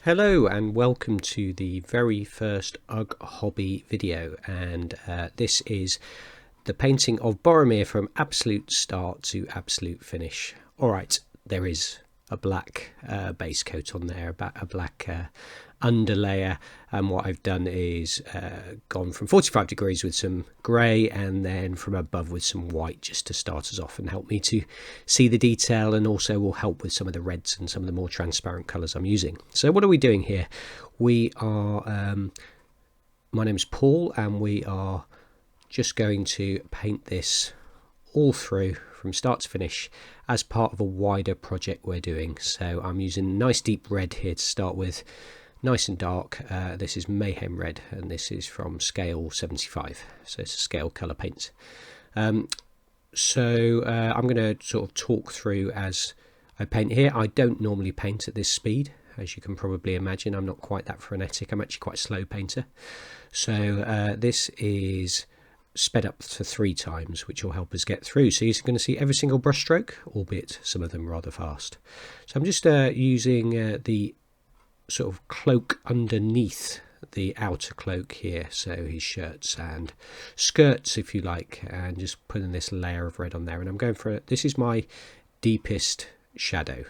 Hello and welcome to the very first UGG hobby video, and this is the painting of Boromir from absolute start to absolute finish. Alright, there is a black base coat on there, a black underlayer, and what I've done is gone from 45 degrees with some grey and then from above with some white, just to start us off and help me to see the detail, and also will help with some of the reds and some of the more transparent colours I'm using. So what are we doing here? We are my name's Paul, and we are just going to paint this all through from start to finish as part of a wider project we're doing. So I'm using nice deep red here to start with, nice and dark. This is Mayhem Red, and this is from scale 75, so it's a scale colour paint. So I'm going to sort of talk through as I paint here. I don't normally paint at this speed, as you can probably imagine. I'm not quite that frenetic. I'm actually quite a slow painter. So this is sped up to 3 times, which will help us get through. So you're going to see every single brush stroke, albeit some of them rather fast. So I'm just using the sort of cloak underneath the outer cloak here, so his shirts and skirts if you like, and just putting this layer of red on there. And I'm going for this is my deepest shadow,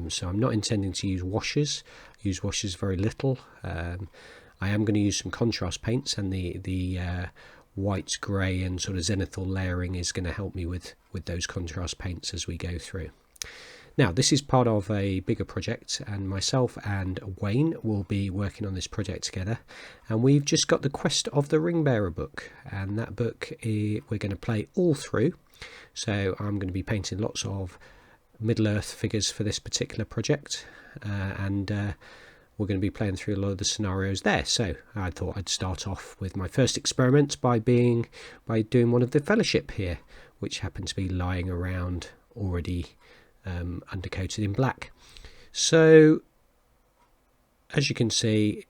so I'm not intending to use washes. I use washes very little. I am going to use some contrast paints, and the white, grey and sort of zenithal layering is going to help me with those contrast paints as we go through. Now, this is part of a bigger project, and myself and Wayne will be working on this project together. And we've just got the Quest of the Ringbearer book, and that book we're going to play all through. So I'm going to be painting lots of Middle-earth figures for this particular project, and we're going to be playing through a lot of the scenarios there. So I thought I'd start off with my first experiment by doing one of the Fellowship here, which happened to be lying around already undercoated in black. So as you can see,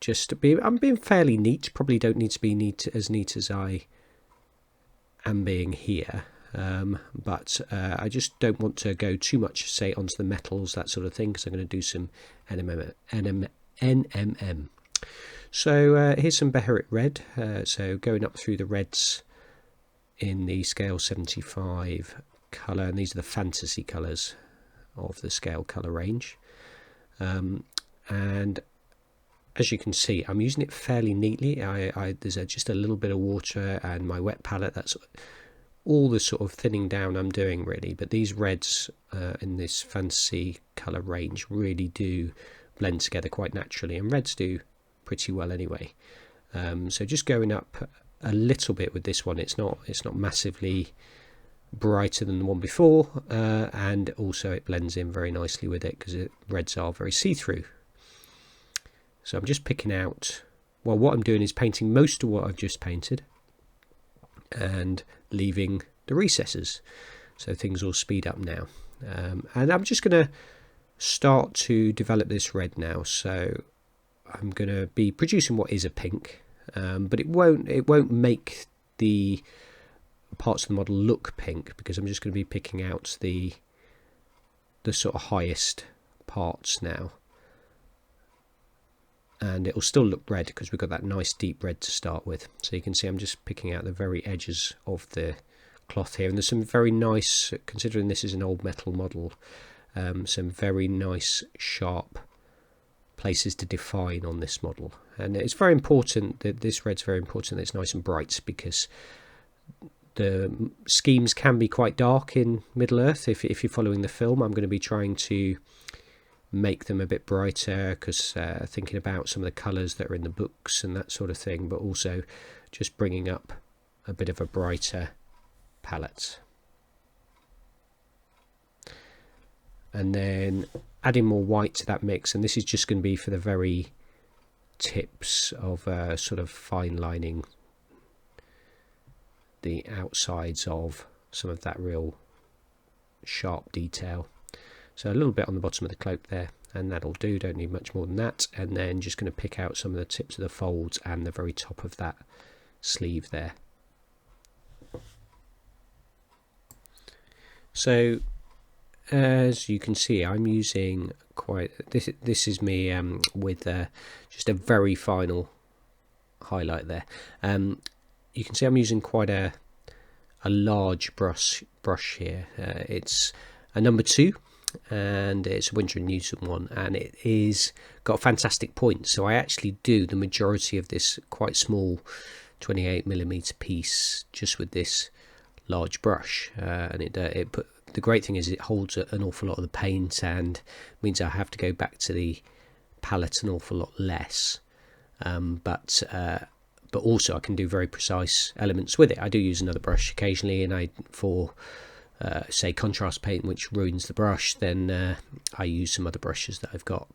I'm being fairly neat. Probably don't need to be as neat as I am being here, but I just don't want to go too much, say, onto the metals, that sort of thing, because I'm going to do some NMM. So here's some Beharit red, so going up through the reds in the scale 75 colour, and these are the fantasy colours of the scale colour range. And as you can see, I'm using it fairly neatly. There's just a little bit of water and my wet palette. That's all the sort of thinning down I'm doing, really. But these reds in this fantasy colour range really do blend together quite naturally, and reds do pretty well anyway. So just going up a little bit with this one. It's not massively brighter than the one before, and also it blends in very nicely with it because reds are very see-through. So I'm just picking out, well, what I'm doing is painting most of what I've just painted and leaving the recesses, so things will speed up now. And I'm just going to start to develop this red now. So I'm going to be producing what is a pink, but it won't make the parts of the model look pink, because I'm just going to be picking out the sort of highest parts now, and it will still look red because we've got that nice deep red to start with. So you can see I'm just picking out the very edges of the cloth here, and there's some very nice, considering this is an old metal model, some very nice sharp places to define on this model. And it's very important that this red's very important that it's nice and bright, because the schemes can be quite dark in Middle-earth. If you're following the film, I'm going to be trying to make them a bit brighter, because thinking about some of the colours that are in the books and that sort of thing, but also just bringing up a bit of a brighter palette. And then adding more white to that mix, and this is just going to be for the very tips of sort of fine lining the outsides of some of that real sharp detail. So a little bit on the bottom of the cloak there, and that'll do, don't need much more than that. And then just going to pick out some of the tips of the folds and the very top of that sleeve there. So as you can see, I'm using quite this is me with just a very final highlight there. You can see I'm using quite a large brush here. It's a number 2, and it's a Winter and Newton one, and it is got fantastic points. So I actually do the majority of this quite small 28mm piece just with this large brush, and the great thing is it holds an awful lot of the paint and means I have to go back to the palette an awful lot less. But also I can do very precise elements with it. I do use another brush occasionally, and for say contrast paint which ruins the brush, then I use some other brushes that I've got.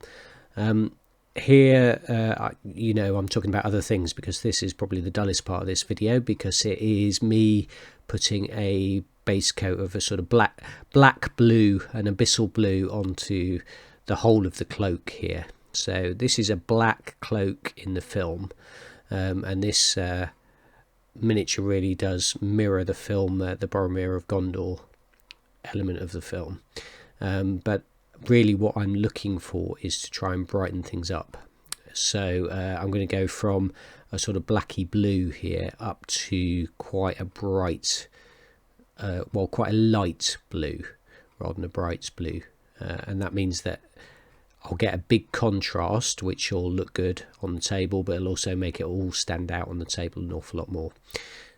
Here, I'm talking about other things because this is probably the dullest part of this video, because it is me putting a base coat of a sort of black blue, an abyssal blue, onto the whole of the cloak here. So this is a black cloak in the film, and this miniature really does mirror the film, the Boromir of Gondor element of the film. But really what I'm looking for is to try and brighten things up. So I'm going to go from a sort of blacky blue here up to quite a bright, quite a light blue rather than a bright blue. And that means that I'll get a big contrast, which will look good on the table, but it'll also make it all stand out on the table an awful lot more.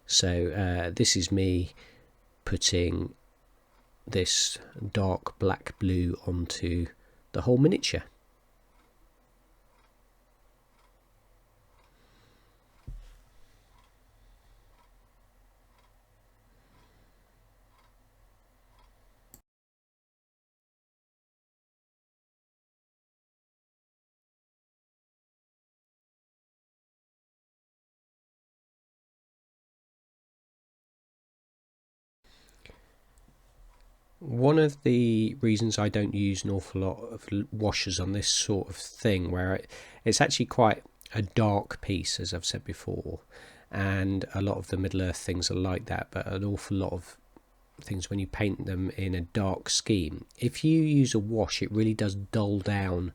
So this is me putting this dark black blue onto the whole miniature. One of the reasons I don't use an awful lot of washes on this sort of thing, where it's actually quite a dark piece, as I've said before, and a lot of the Middle-earth things are like that, but an awful lot of things when you paint them in a dark scheme, if you use a wash, it really does dull down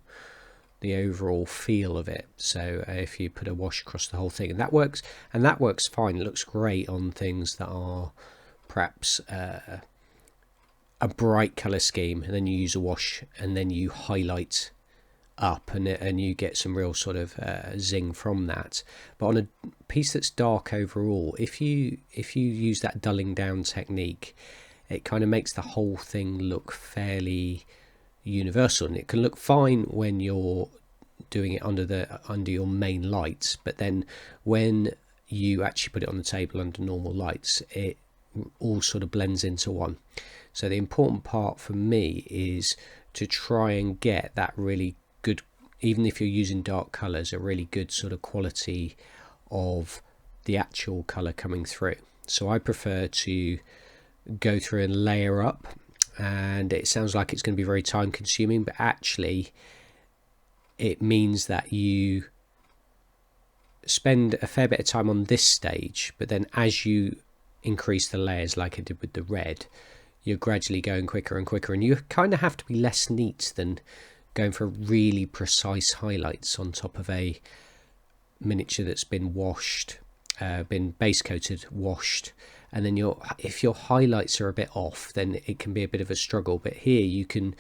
the overall feel of it. So if you put a wash across the whole thing, and that works fine, it looks great on things that are perhaps a bright colour scheme, and then you use a wash and then you highlight up, and you get some real sort of zing from that. But on a piece that's dark overall, if you use that dulling down technique, it kind of makes the whole thing look fairly universal, and it can look fine when you're doing it under your main lights, but then when you actually put it on the table under normal lights, it all sort of blends into one. So the important part for me is to try and get that really good, even if you're using dark colours, a really good sort of quality of the actual colour coming through. So I prefer to go through and layer up, and it sounds like it's going to be very time consuming, but actually it means that you spend a fair bit of time on this stage, but then as you increase the layers like I did with the red, you're gradually going quicker and quicker, and you kind of have to be less neat than going for really precise highlights on top of a miniature that's been washed, been base coated, washed, and then if your highlights are a bit off, then it can be a bit of a struggle. But here you can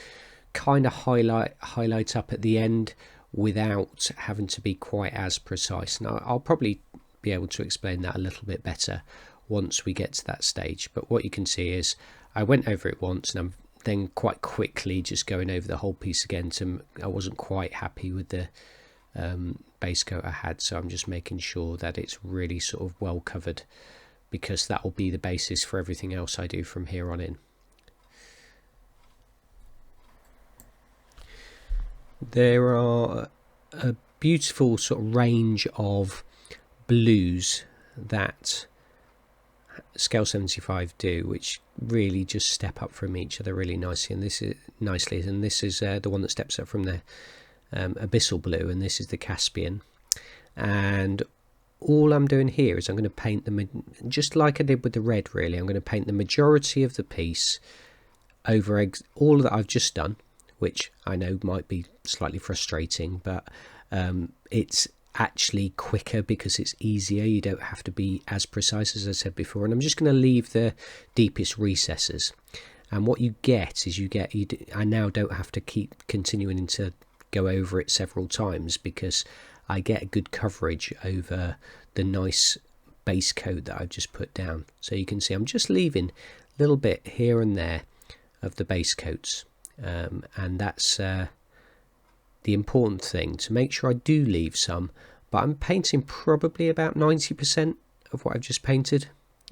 kind of highlight up at the end without having to be quite as precise. Now I'll probably be able to explain that a little bit better once we get to that stage, but what you can see is I went over it once, and I'm then quite quickly just going over the whole piece again. I wasn't quite happy with the base coat I had, so I'm just making sure that it's really sort of well covered, because that will be the basis for everything else I do from here on in. There are a beautiful sort of range of blues that Scale 75 do, which really just step up from each other really nicely, and this is the one that steps up from the abyssal blue, and this is the Caspian. And all I'm doing here is I'm going to paint them just like I did with the red. Really, I'm going to paint the majority of the piece over all that I've just done, which I know might be slightly frustrating, but it's actually quicker because it's easier. You don't have to be as precise, as I said before. And I'm just going to leave the deepest recesses. And what you get is I now don't have to keep continuing to go over it several times, because I get good coverage over the nice base coat that I've just put down. So you can see I'm just leaving a little bit here and there of the base coats, and that's the important thing, to make sure I do leave some. But I'm painting probably about 90% of what I've just painted,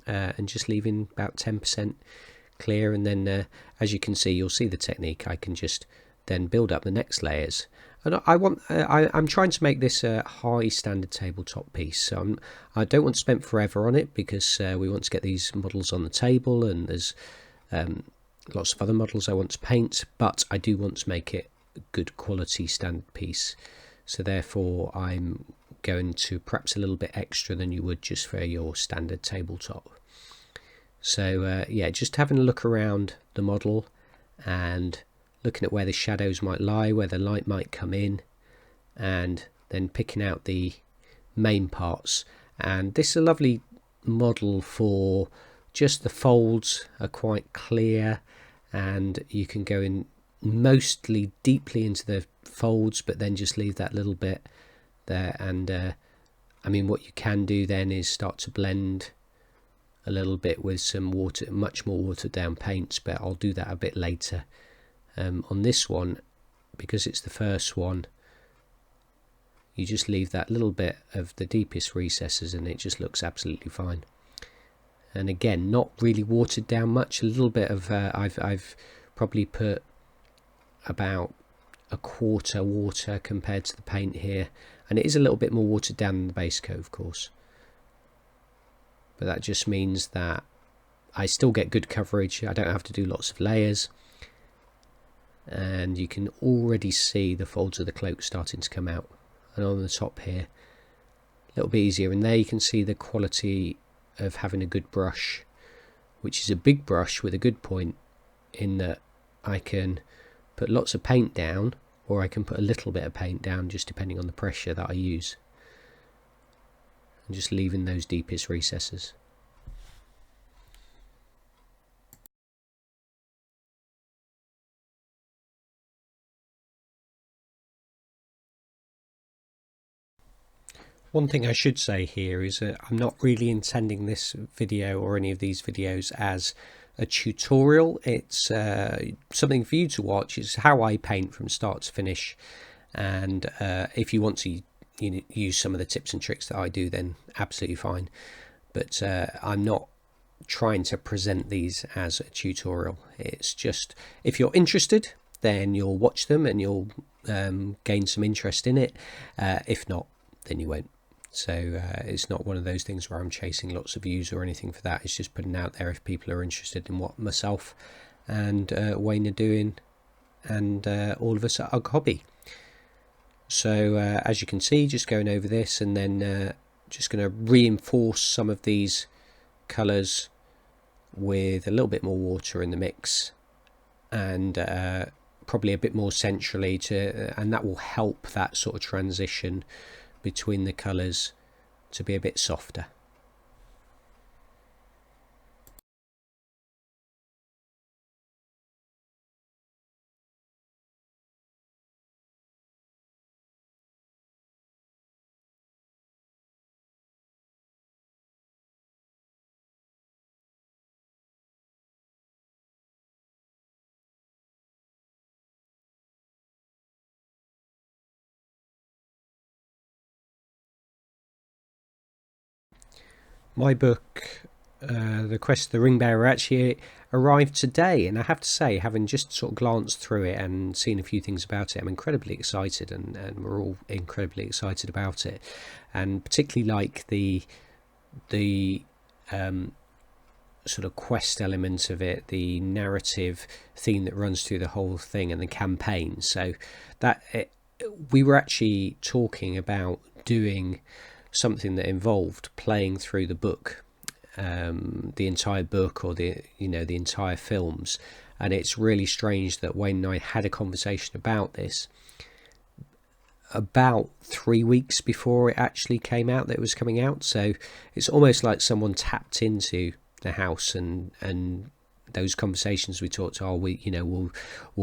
and just leaving about 10% clear. And then as you can see, you'll see the technique. I can just then build up the next layers. And I'm trying to make this a high standard tabletop piece. So I don't want to spend forever on it, because we want to get these models on the table, and there's lots of other models I want to paint, but I do want to make it a good quality standard piece. So therefore I'm going to perhaps a little bit extra than you would just for your standard tabletop. So yeah, just having a look around the model and looking at where the shadows might lie, where the light might come in, and then picking out the main parts. And this is a lovely model for just the folds are quite clear, and you can go in mostly deeply into the folds, but then just leave that little bit there. And I mean, what you can do then is start to blend a little bit with some much more watered down paints, but I'll do that a bit later. On this one, because it's the first one, you just leave that little bit of the deepest recesses and it just looks absolutely fine. And again, not really watered down much. A little bit of I've probably put about a quarter water compared to the paint here, and it is a little bit more watered down than the base coat, of course, but that just means that I still get good coverage. I don't have to do lots of layers, and you can already see the folds of the cloak starting to come out. And on the top here, a little bit easier, and there you can see the quality of having a good brush, which is a big brush with a good point, in that I can put lots of paint down, or I can put a little bit of paint down, just depending on the pressure that I use, and just leaving those deepest recesses. One thing I should say here is that I'm not really intending this video or any of these videos as a tutorial. It's something for you to watch. It's how I paint from start to finish, and if you want to use some of the tips and tricks that I do, then absolutely fine. But I'm not trying to present these as a tutorial. It's just, if you're interested, then you'll watch them and you'll gain some interest in it. If not, then you won't. So it's not one of those things where I'm chasing lots of views or anything for that. It's just putting out there if people are interested in what myself and Wayne are doing, and all of us at Ugg Hobby. So as you can see, just going over this, and then just going to reinforce some of these colours with a little bit more water in the mix, and probably a bit more centrally, and that will help that sort of transition between the colours to be a bit softer. My book, The Quest of the Ringbearer, actually arrived today, and I have to say, having just sort of glanced through it and seen a few things about it, I'm incredibly excited, and we're all incredibly excited about it, and particularly like the sort of quest element of it, the narrative theme that runs through the whole thing, and the campaign. So that we were actually talking about doing something that involved playing through the book, the entire book, or the entire films, And it's really strange that when I had a conversation about this, about 3 weeks before it actually came out that it was coming out, so it's almost like someone tapped into the house and those conversations we talked, we'll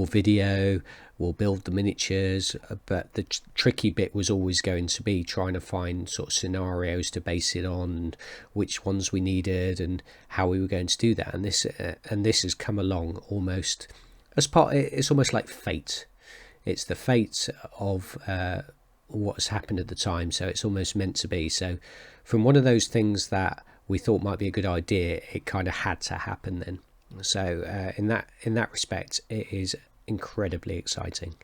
video, we'll build the miniatures, but the tricky bit was always going to be trying to find sort of scenarios to base it on, and which ones we needed and how we were going to do that. And this has come along almost as part. It's almost like fate. It's the fate of what's happened at the time, so it's almost meant to be. So from one of those things that we thought might be a good idea, it kind of had to happen then. So in that respect, it is incredibly exciting.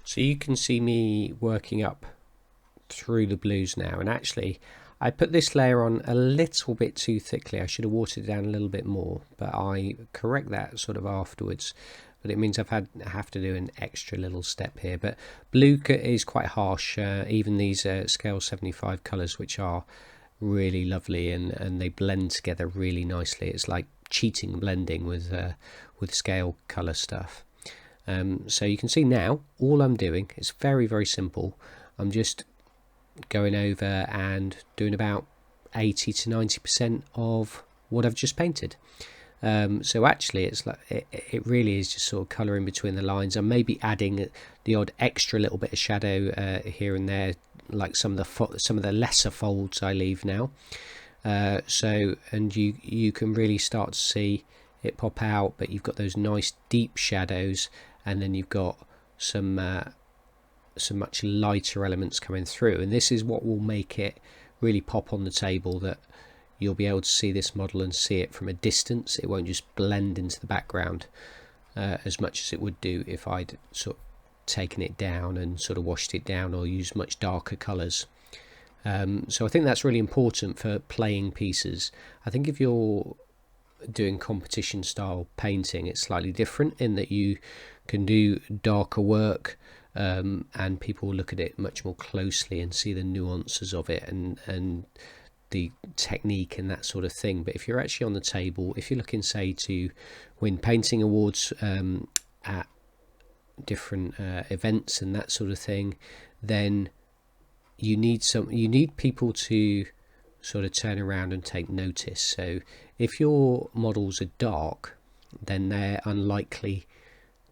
So you can see me working up through the blues now, and actually I put this layer on a little bit too thickly. I should have watered it down a little bit more, but I correct that sort of afterwards. But it means I have to do an extra little step here. But blue is quite harsh, even these scale 75 colours, which are really lovely, and they blend together really nicely. It's like cheating blending with scale colour stuff. So you can see now all I'm doing is very, very simple. I'm just going over and doing about 80 to 90% of what I've just painted. So actually it's like it really is just sort of colouring between the lines. I'm maybe adding the odd extra little bit of shadow here and there, like some of the lesser folds I leave now. And you can really start to see it pop out, but you've got those nice deep shadows, and then you've got some much lighter elements coming through, and this is what will make it really pop on the table, that you'll be able to see this model and see it from a distance. It won't just blend into the background as much as it would do if I'd sort of taken it down and sort of washed it down or used much darker colours. So I think that's really important for playing pieces. I think if you're doing competition style painting, it's slightly different in that you can do darker work, and people will look at it much more closely and see the nuances of it and the technique and that sort of thing. But if you're actually on the table, if you're looking, say, to win painting awards at different events and that sort of thing, then you need people to sort of turn around and take notice. So if your models are dark, then they're unlikely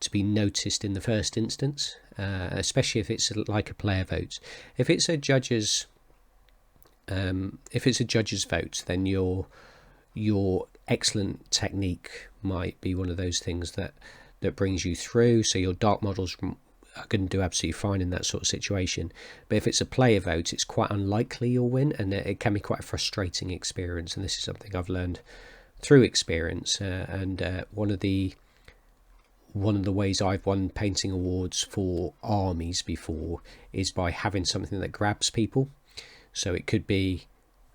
to be noticed in the first instance, especially if it's like a player vote. If it's a judge's vote, then your excellent technique might be one of those things that brings you through. So your dark models are going to do absolutely fine in that sort of situation. But if it's a player vote, it's quite unlikely you'll win, and it can be quite a frustrating experience. And this is something I've learned through experience. And one of the ways I've won painting awards for armies before is by having something that grabs people. So it could be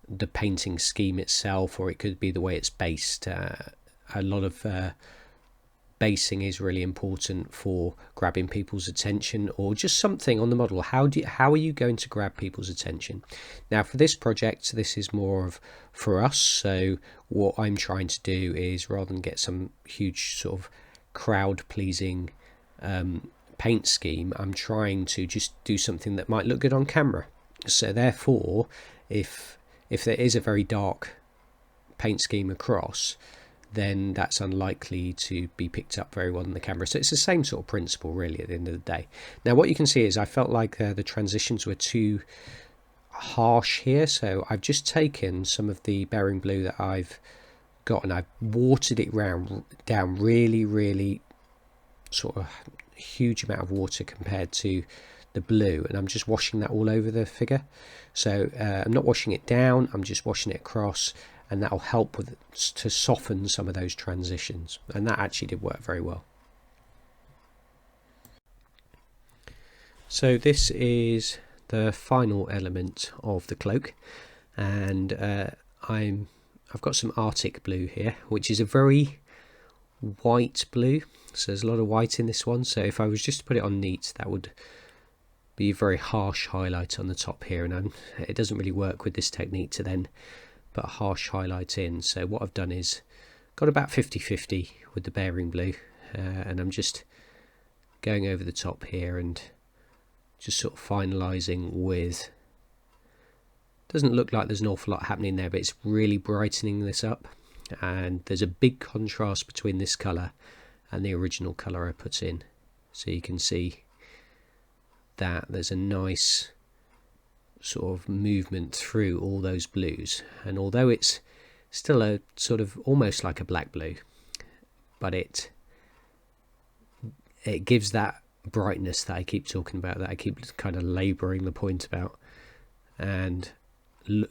the painting scheme itself, or it could be the way it's based. A lot of basing is really important for grabbing people's attention, or just something on the model. How are you going to grab people's attention? Now for this project, this is more of for us. So what I'm trying to do is, rather than get some huge sort of crowd pleasing paint scheme, I'm trying to just do something that might look good on camera. So therefore, if there is a very dark paint scheme across, then that's unlikely to be picked up very well on the camera. So it's the same sort of principle really at the end of the day. Now what you can see is I felt like the transitions were too harsh here, so I've just taken some of the bearing blue that I've got and I've watered it down really sort of huge amount of water compared to the blue, and I'm just washing that all over the figure. So I'm not washing it down, I'm just washing it across, and that'll help to soften some of those transitions, and that actually did work very well. So this is the final element of the cloak, and I've got some Arctic blue here, which is a very white blue, so there's a lot of white in this one. So if I was just to put it on neat, that would be a very harsh highlight on the top here, and it doesn't really work with this technique to then put a harsh highlight in. So what I've done is got about 50-50 with the bearing blue, and I'm just going over the top here and just sort of finalising with, doesn't look like there's an awful lot happening there, but it's really brightening this up, and there's a big contrast between this colour and the original colour I put in. So you can see that there's a nice sort of movement through all those blues, and although it's still a sort of almost like a black blue, but it gives that brightness that I keep talking about, that I keep kind of labouring the point about, and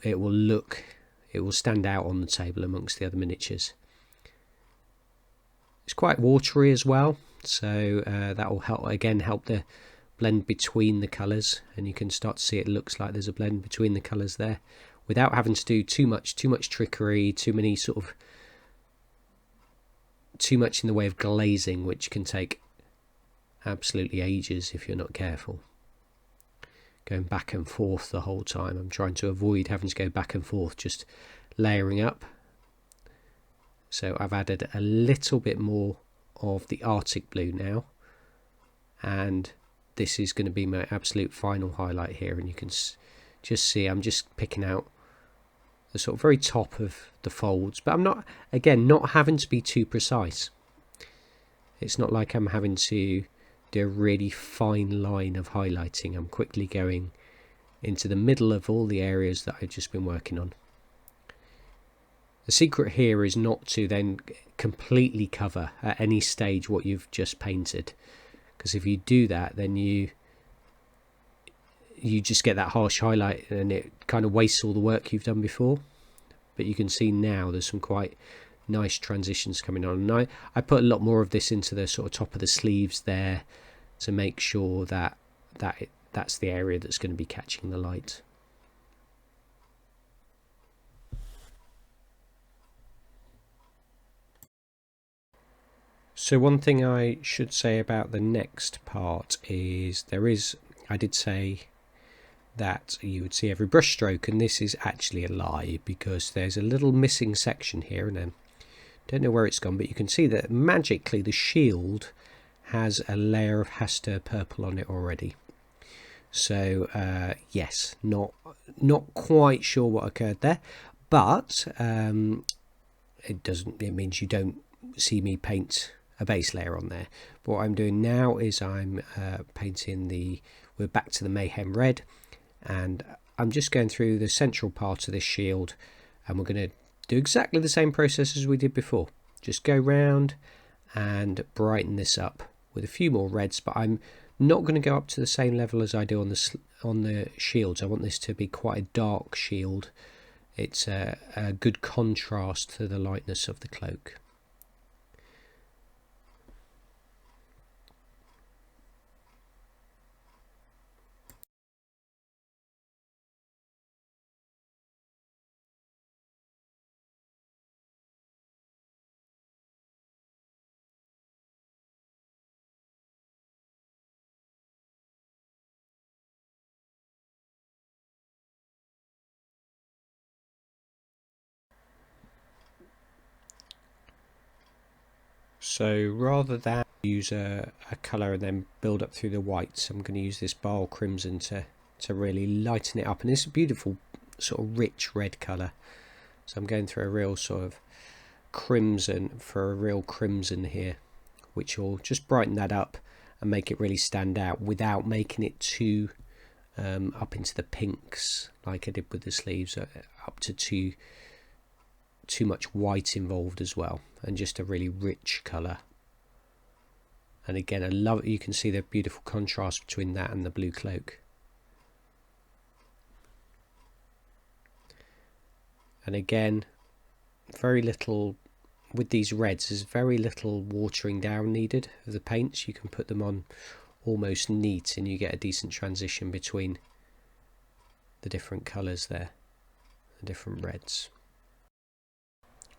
it will stand out on the table amongst the other miniatures. It's quite watery as well, so that will help the blend between the colours, and you can start to see it looks like there's a blend between the colours there without having to do too much trickery, too much in the way of glazing, which can take absolutely ages if you're not careful. Going back and forth the whole time. I'm trying to avoid having to go back and forth, just layering up. So I've added a little bit more of the Arctic blue now, and this is going to be my absolute final highlight here, and you can just see I'm just picking out the sort of very top of the folds, but I'm not having to be too precise. It's not like I'm having to do a really fine line of highlighting. I'm quickly going into the middle of all the areas that I've just been working on. The secret here is not to then completely cover at any stage what you've just painted, because if you do that, then you just get that harsh highlight and it kind of wastes all the work you've done before. But you can see now there's some quite nice transitions coming on, and I put a lot more of this into the sort of top of the sleeves there to make sure that that's the area that's going to be catching the light. So one thing I should say about the next part is I did say that you would see every brush stroke, and this is actually a lie, because there's a little missing section here, and I don't know where it's gone, but you can see that magically the shield has a layer of Hasta purple on it already. So yes, not quite sure what occurred there, but it means you don't see me paint a base layer on there. But what I'm doing now is I'm painting we're back to the Mayhem Red, and I'm just going through the central part of this shield, and we're going to do exactly the same process as we did before. Just go round and brighten this up with a few more reds, but I'm not going to go up to the same level as I do on the shields. I want this to be quite a dark shield. It's a good contrast to the lightness of the cloak. So rather than use a colour and then build up through the whites, I'm going to use this Bile Crimson to really lighten it up. And it's a beautiful sort of rich red colour. So I'm going through a real sort of crimson here, which will just brighten that up and make it really stand out without making it too up into the pinks like I did with the sleeves, up to too much white involved as well, and just a really rich colour. And again, I love it. You can see the beautiful contrast between that and the blue cloak. And again, very little with these reds, there's very little watering down needed of the paints. You can put them on almost neat and you get a decent transition between the different colours there, the different reds.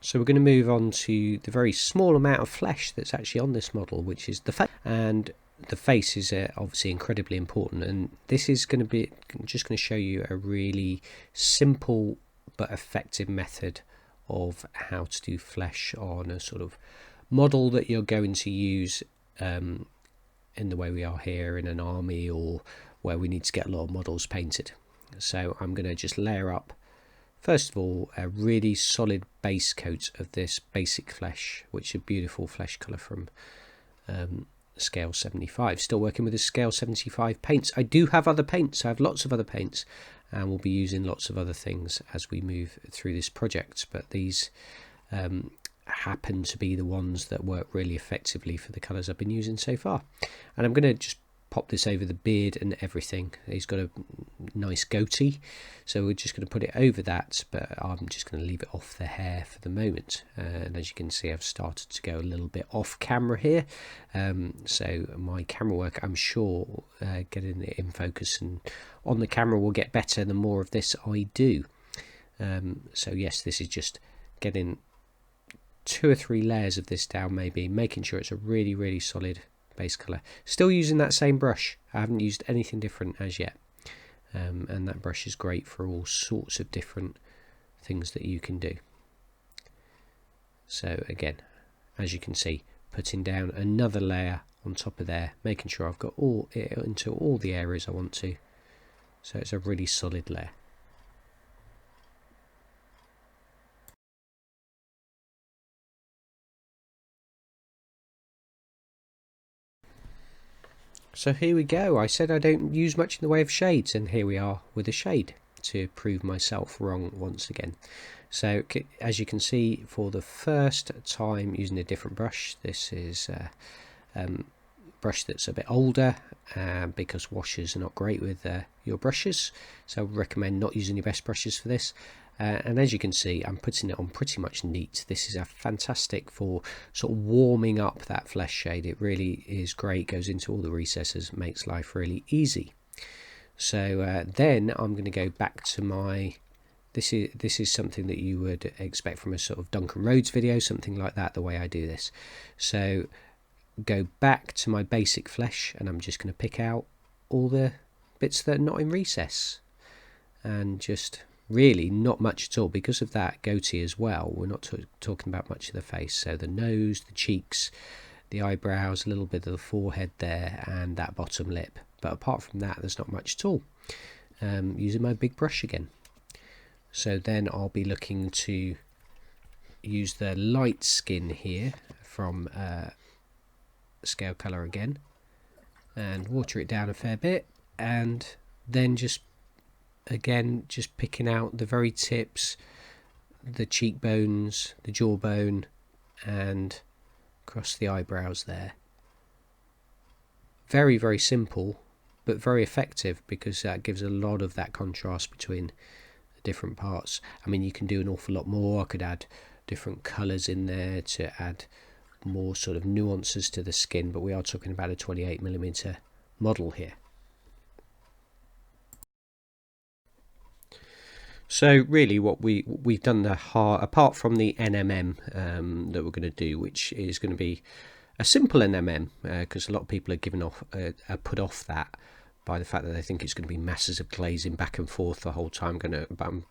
So we're going to move on to the very small amount of flesh that's actually on this model, which is the face. And the face is obviously incredibly important, and this is going to be just going to show you a really simple but effective method of how to do flesh on a sort of model that you're going to use in the way we are here in an army, or where we need to get a lot of models painted. So I'm going to just layer up, first of all, a really solid base coat of this basic flesh, which is a beautiful flesh colour from scale 75. Still working with the scale 75 paints. I do have other paints. I have lots of other paints, and we'll be using lots of other things as we move through this project, but these happen to be the ones that work really effectively for the colours I've been using so far. And I'm going to just pop this over the beard and everything. He's got a nice goatee, so we're just going to put it over that, but I'm just going to leave it off the hair for the moment. And as you can see, I've started to go a little bit off camera here, so my camera work, I'm sure getting it in focus and on the camera will get better the more of this I do. So yes, this is just getting 2 or 3 layers of this down, maybe making sure it's a really solid base colour. Still using that same brush. I haven't used anything different as yet, and that brush is great for all sorts of different things that you can do. So again, as you can see, putting down another layer on top of there, making sure I've got all it into all the areas I want to, so it's a really solid layer. So here we go. I said I don't use much in the way of shades, and here we are with a shade to prove myself wrong once again. So as you can see, for the first time using a different brush, this is a brush that's a bit older, because washers are not great with your brushes, so I would recommend not using your best brushes for this. And as you can see, I'm putting it on pretty much neat. This is a fantastic for sort of warming up that flesh shade. It really is great, goes into all the recesses, makes life really easy. So then I'm going to go back to my, this is something that you would expect from a sort of Duncan Rhodes video, something like that, the way I do this. So go back to my basic flesh, and I'm just going to pick out all the bits that are not in recess, and just really not much at all. Because of that goatee as well, we're not talking about much of the face, so the nose, the cheeks, the eyebrows, a little bit of the forehead there, and that bottom lip, but apart from that there's not much at all. Using my big brush again, so then I'll be looking to use the light skin here from scale colour again, and water it down a fair bit, and then just picking out the very tips, the cheekbones, the jawbone, and across the eyebrows there. Very simple, but very effective, because that gives a lot of that contrast between the different parts. I mean, you can do an awful lot more. I could add different colours in there to add more sort of nuances to the skin, but we are talking about a 28mm model here. So really what we've done the apart from the NMM that we're going to do, which is going to be a simple NMM, because a lot of people are given off are put off that by the fact that they think it's going to be masses of glazing back and forth the whole time. But I'm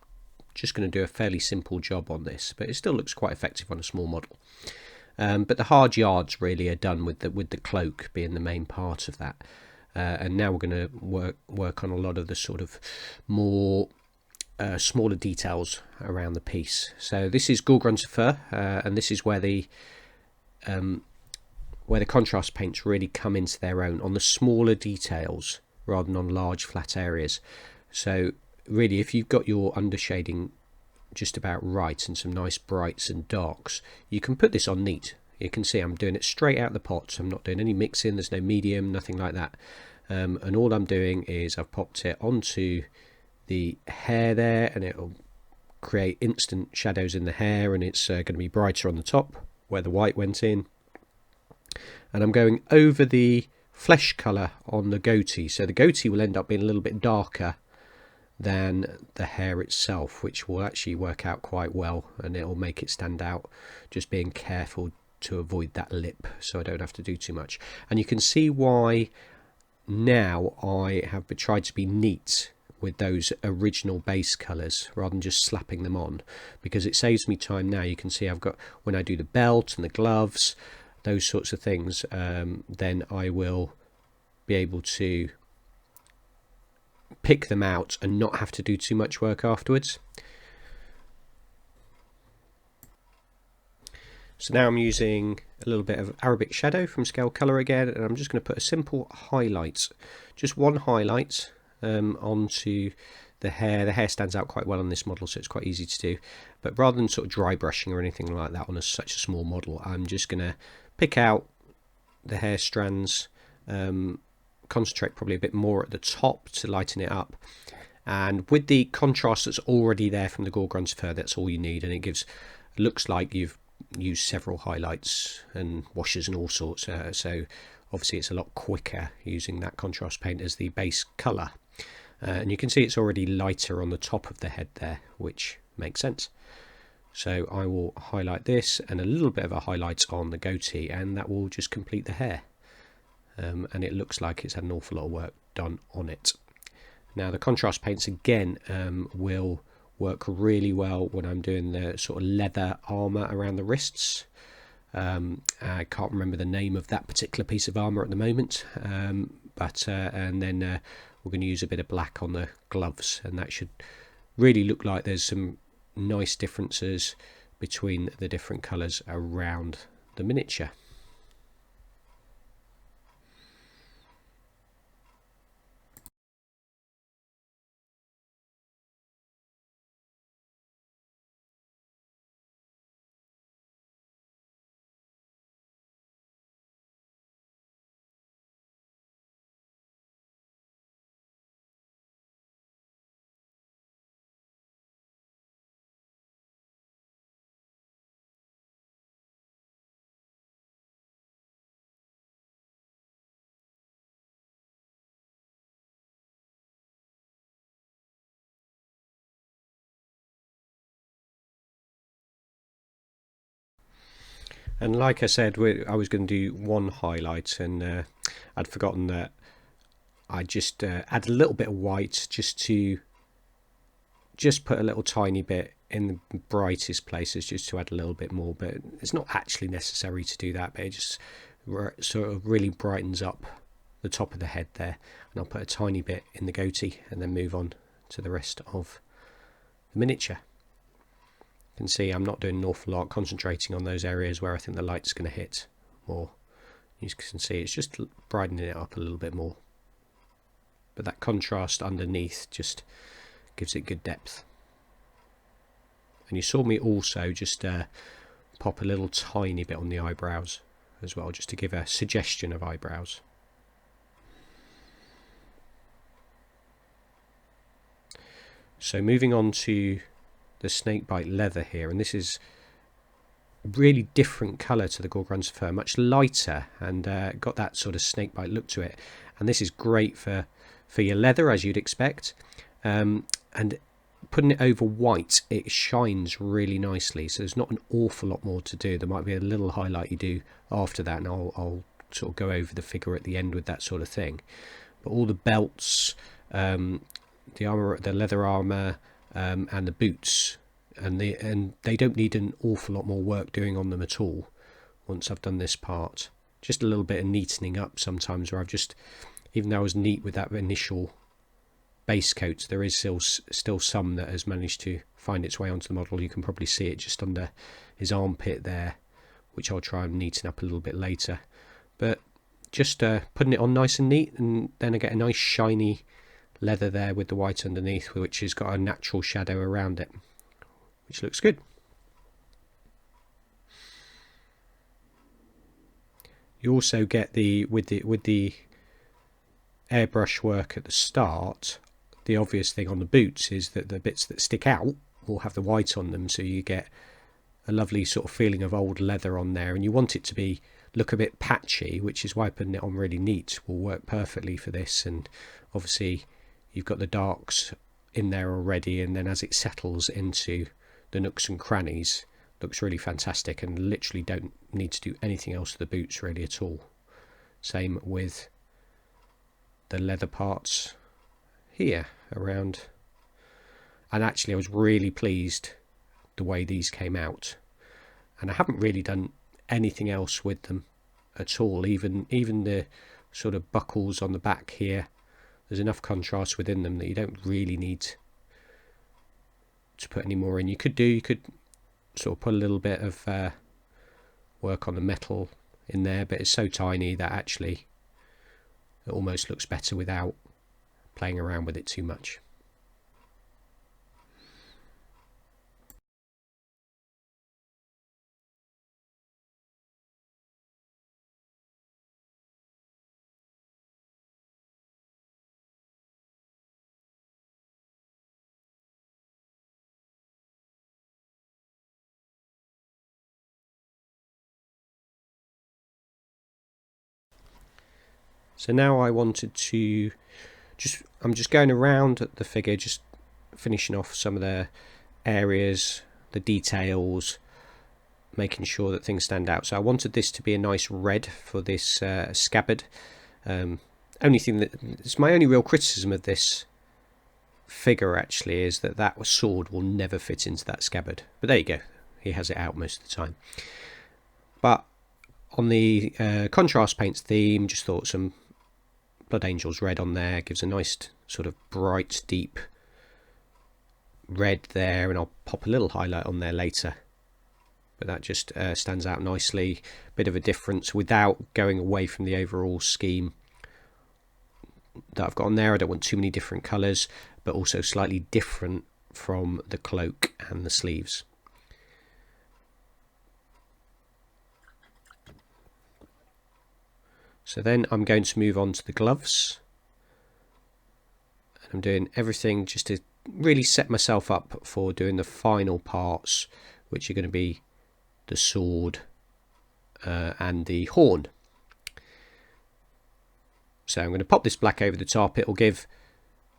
just going to do a fairly simple job on this, but it still looks quite effective on a small model. But the hard yards really are done with the cloak being the main part of that, and now we're going to work on a lot of the sort of more smaller details around the piece. So this is Gorgrun's fur, and this is where the contrast paints really come into their own on the smaller details rather than on large flat areas. So really, if you've got your undershading just about right and some nice brights and darks, you can put this on neat. You can see I'm doing it straight out the pot, so I'm not doing any mixing, there's no medium, nothing like that, and all I'm doing is I've popped it onto the hair there, and it'll create instant shadows in the hair, and it's going to be brighter on the top where the white went in. And I'm going over the flesh colour on the goatee, so the goatee will end up being a little bit darker than the hair itself, which will actually work out quite well, and it'll make it stand out. Just being careful to avoid that lip so I don't have to do too much. And you can see why now I have tried to be neat with those original base colours rather than just slapping them on, because it saves me time. Now you can see I've got, when I do the belt and the gloves, those sorts of things, then I will be able to pick them out and not have to do too much work afterwards. So now I'm using a little bit of Arabic shadow from Scale Colour again, and I'm just going to put a simple highlight, just one highlight onto the hair. The hair stands out quite well on this model, so it's quite easy to do. But rather than sort of dry brushing or anything like that on such a small model, I'm just going to pick out the hair strands, concentrate probably a bit more at the top to lighten it up. And with the contrast that's already there from the Gorgon's fur, that's all you need, and it looks like you've used several highlights and washes and all sorts. So obviously it's a lot quicker using that contrast paint as the base colour. And you can see it's already lighter on the top of the head there, which makes sense. So I will highlight this and a little bit of a highlight on the goatee, and that will just complete the hair. And it looks like it's had an awful lot of work done on it. Now the contrast paints again will work really well when I'm doing the sort of leather armour around the wrists. I can't remember the name of that particular piece of armour at the moment, and then we're going to use a bit of black on the gloves, and that should really look like there's some nice differences between the different colours around the miniature. And like I said, I was going to do one highlight, and I'd forgotten that I just add a little bit of white just put a little tiny bit in the brightest places, just to add a little bit more. But it's not actually necessary to do that, but it just sort of really brightens up the top of the head there. And I'll put a tiny bit in the goatee and then move on to the rest of the miniature. You can see I'm not doing an awful lot, concentrating on those areas where I think the light's going to hit more. You can see it's just brightening it up a little bit more, but that contrast underneath just gives it good depth. And you saw me also just pop a little tiny bit on the eyebrows as well, just to give a suggestion of eyebrows. So moving on to the snakebite leather here, and this is really different colour to the Gorgon's fur, much lighter, and got that sort of snakebite look to it. And this is great for your leather, as you'd expect, and putting it over white, it shines really nicely, so there's not an awful lot more to do. There might be a little highlight you do after that, and I'll sort of go over the figure at the end with that sort of thing. But all the belts, the armour, the leather armour, and the boots, and they don't need an awful lot more work doing on them at all once I've done this part. Just a little bit of neatening up sometimes, where I've just, even though I was neat with that initial base coat, there is still some that has managed to find its way onto the model. You can probably see it just under his armpit there, which I'll try and neaten up a little bit later. But just putting it on nice and neat, and then I get a nice shiny leather there with the white underneath, which has got a natural shadow around it, which looks good. You also get with the airbrush work at the start, the obvious thing on the boots is that the bits that stick out will have the white on them, so you get a lovely sort of feeling of old leather on there, and you want it to look a bit patchy, which is why putting it on really neat will work perfectly for this. And obviously you've got the darks in there already, and then as it settles into the nooks and crannies, looks really fantastic, and literally don't need to do anything else to the boots really at all. Same with the leather parts here around, and actually I was really pleased the way these came out, and I haven't really done anything else with them at all. Even the sort of buckles on the back here, there's enough contrast within them that you don't really need to put any more in. You could sort of put a little bit of work on the metal in there, but it's so tiny that actually it almost looks better without playing around with it too much. So now I wanted to I'm just going around the figure, just finishing off some of the areas, the details, making sure that things stand out. So I wanted this to be a nice red for this scabbard. Only thing it's my only real criticism of this figure actually is that sword will never fit into that scabbard. But there you go, he has it out most of the time. But on the contrast paints theme, just thought some Blood Angels red on there gives a nice sort of bright deep red there, and I'll pop a little highlight on there later, but that just stands out nicely. Bit of a difference without going away from the overall scheme that I've got on there. I don't want too many different colours, but also slightly different from the cloak and the sleeves. So then I'm going to move on to the gloves, and I'm doing everything just to really set myself up for doing the final parts, which are going to be the sword and the horn. So I'm going to pop this black over the top. It will give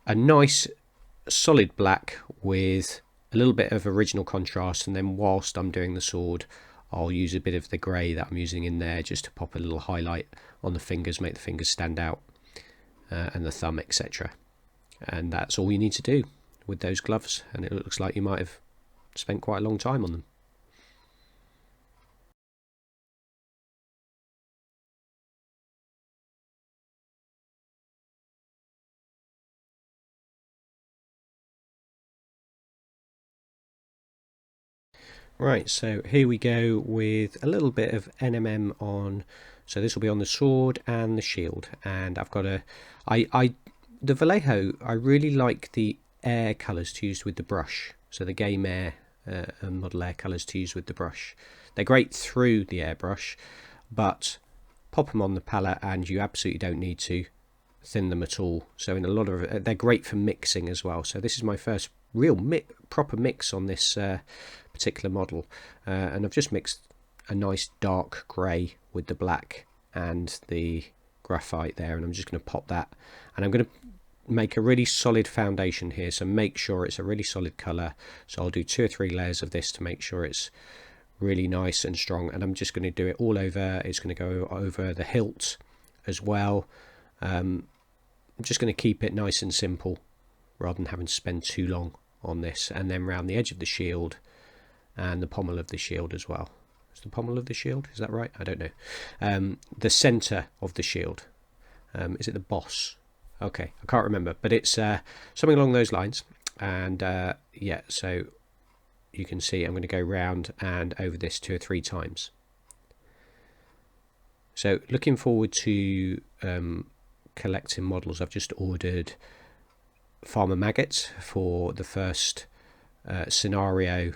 a nice solid black with a little bit of original contrast, and then whilst I'm doing the sword, I'll use a bit of the grey that I'm using in there just to pop a little highlight on the fingers, make the fingers stand out, and the thumb, etc. And that's all you need to do with those gloves, and it looks like you might have spent quite a long time on them. Right, so here we go with a little bit of NMM on. So this will be on the sword and the shield, and I've got the Vallejo. I really like the air colours to use with the brush. So the Game Air and Model Air colours to use with the brush. They're great through the airbrush, but pop them on the palette and you absolutely don't need to thin them at all. So in a lot of they're great for mixing as well. So this is my first real proper mix on this particular model, and I've just mixed a nice dark grey with the black and the graphite there, and I'm just going to pop that, and I'm going to make a really solid foundation here, so make sure it's a really solid colour. So I'll do 2 or 3 layers of this to make sure it's really nice and strong, and I'm just going to do it all over. It's going to go over the hilt as well. I'm just going to keep it nice and simple rather than having to spend too long on this, and then round the edge of the shield and the pommel of the shield as well. Is the pommel of the shield, is that right? I don't know. The centre of the shield, is it the boss? Okay, I can't remember, but it's something along those lines. And yeah, so you can see I'm going to go round and over this 2 or 3 times. So looking forward to collecting models. I've just ordered Farmer Maggot for the first scenario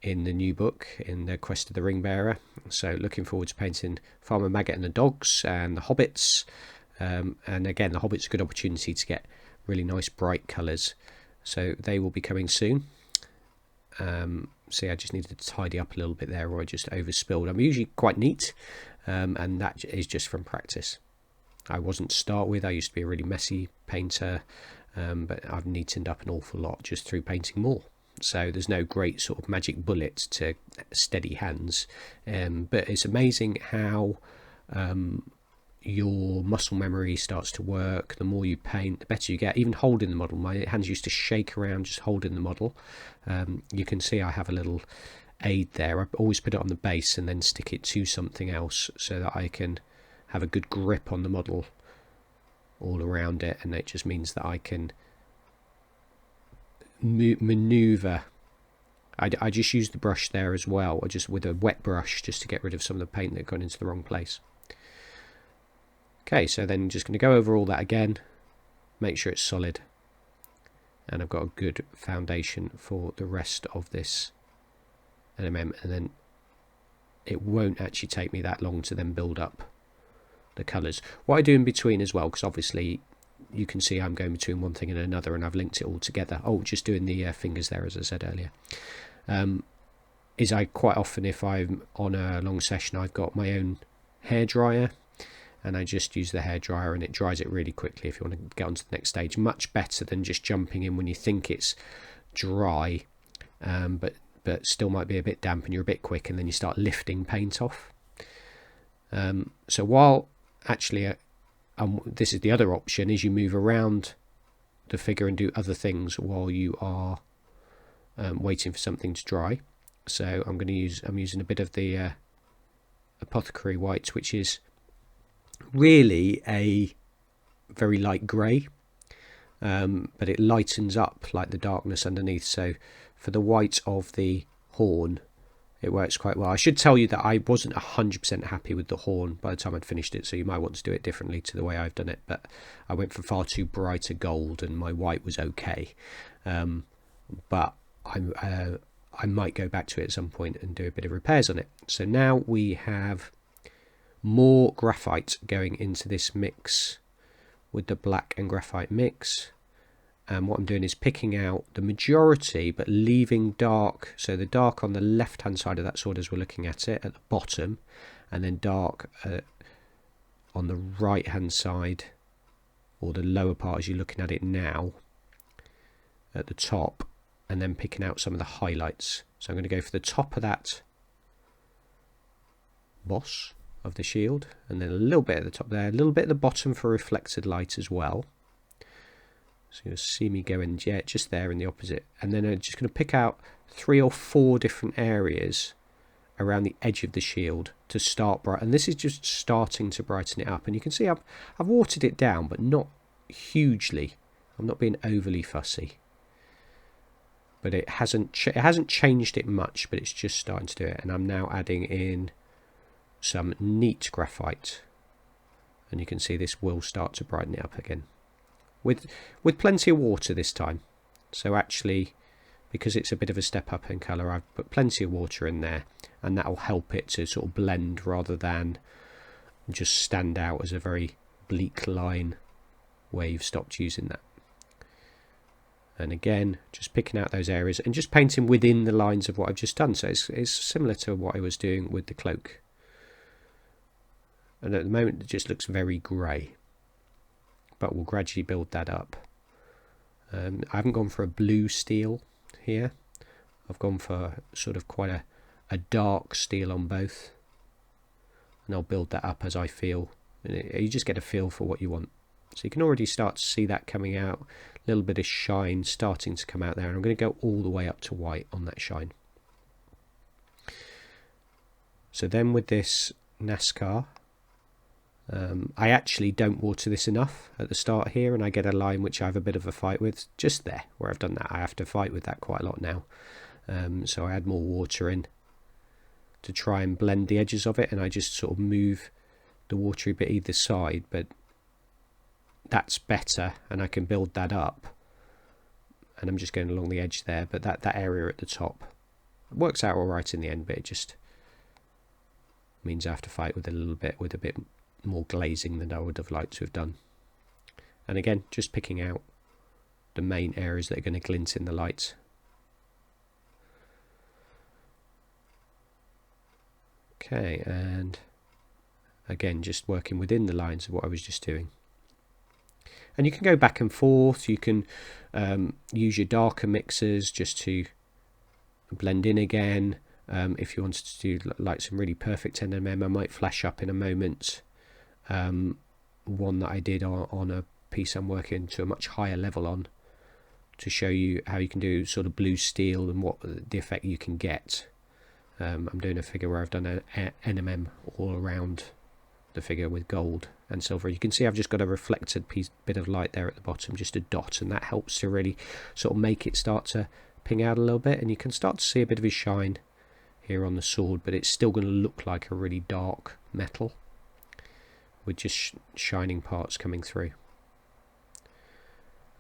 in the new book, in the Quest of the Ringbearer. So looking forward to painting Farmer Maggot and the dogs and the hobbits. And again, the hobbits are a good opportunity to get really nice bright colours. So they will be coming soon. See, I just needed to tidy up a little bit there, or I just overspilled. I'm usually quite neat, and that is just from practice. I wasn't to start with. I used to be a really messy painter, but I've neatened up an awful lot just through painting more. So there's no great sort of magic bullet to steady hands, but it's amazing how your muscle memory starts to work. The more you paint, the better you get. Even holding the model, my hands used to shake around just holding the model. You can see I have a little aid there. I always put it on the base and then stick it to something else so that I can have a good grip on the model all around it, and it just means that I can maneuver. I just use the brush there as well, or just with a wet brush, just to get rid of some of the paint that got into the wrong place. Okay, so then just going to go over all that again, make sure it's solid, and I've got a good foundation for the rest of this element, and then it won't actually take me that long to then build up the colours. What I do in between as well, because obviously you can see I'm going between one thing and another, and I've linked it all together. Oh, just doing the fingers there, as I said earlier. Is I quite often, if I'm on a long session, I've got my own hairdryer, and I just use the hairdryer and it dries it really quickly if you want to get on to the next stage. Much better than just jumping in when you think it's dry, but still might be a bit damp and you're a bit quick, and then you start lifting paint off. So while actually this is the other option, is you move around the figure and do other things while you are waiting for something to dry. So I'm using a bit of the apothecary white, which is really a very light grey, but it lightens up like the darkness underneath. So for the white of the horn, it works quite well. I should tell you that I wasn't 100% happy with the horn by the time I'd finished it, so you might want to do it differently to the way I've done it, but I went for far too bright a gold and my white was okay. But I might go back to it at some point and do a bit of repairs on it. So now we have more graphite going into this mix with the black and graphite mix. And what I'm doing is picking out the majority but leaving dark, so the dark on the left hand side of that sword as we're looking at it at the bottom, and then dark on the right hand side, or the lower part as you're looking at it now, at the top, and then picking out some of the highlights. So I'm going to go for the top of that boss of the shield, and then a little bit at the top there, a little bit at the bottom for reflected light as well. So you'll see me going, yeah, just there in the opposite. And then I'm just going to pick out 3 or 4 different areas around the edge of the shield to start bright. And this is just starting to brighten it up. And you can see I've watered it down, but not hugely. I'm not being overly fussy. But it hasn't changed it much, but it's just starting to do it. And I'm now adding in some neat graphite. And you can see this will start to brighten it up again. With plenty of water this time. So actually, because it's a bit of a step up in colour, I've put plenty of water in there, and that will help it to sort of blend rather than just stand out as a very bleak line where you've stopped using that. And again, just picking out those areas and just painting within the lines of what I've just done. So it's similar to what I was doing with the cloak. And at the moment it just looks very grey, but we'll gradually build that up. I haven't gone for a blue steel here. I've gone for sort of quite a dark steel on both, and I'll build that up as I feel. You just get a feel for what you want. So you can already start to see that coming out, a little bit of shine starting to come out there, and I'm going to go all the way up to white on that shine. So then with this NASCAR, I actually don't water this enough at the start here, and I get a line which I have a bit of a fight with just there where I've done that. I have to fight with that quite a lot now, so I add more water in to try and blend the edges of it, and I just sort of move the watery bit either side, but that's better, and I can build that up. And I'm just going along the edge there, but that area at the top works out all right in the end, but it just means I have to fight with a bit more glazing than I would have liked to have done. And again, just picking out the main areas that are going to glint in the light. Okay, and again, just working within the lines of what I was just doing. And you can go back and forth. You can use your darker mixers just to blend in again. If you wanted to do like some really perfect NMM, I might flash up in a moment one that I did on a piece I'm working to a much higher level on, to show you how you can do sort of blue steel and what the effect you can get. I'm doing a figure where I've done an NMM all around the figure with gold and silver. You can see I've just got a reflected bit of light there at the bottom, just a dot, and that helps to really sort of make it start to ping out a little bit, and you can start to see a bit of his shine here on the sword, but it's still going to look like a really dark metal with just shining parts coming through.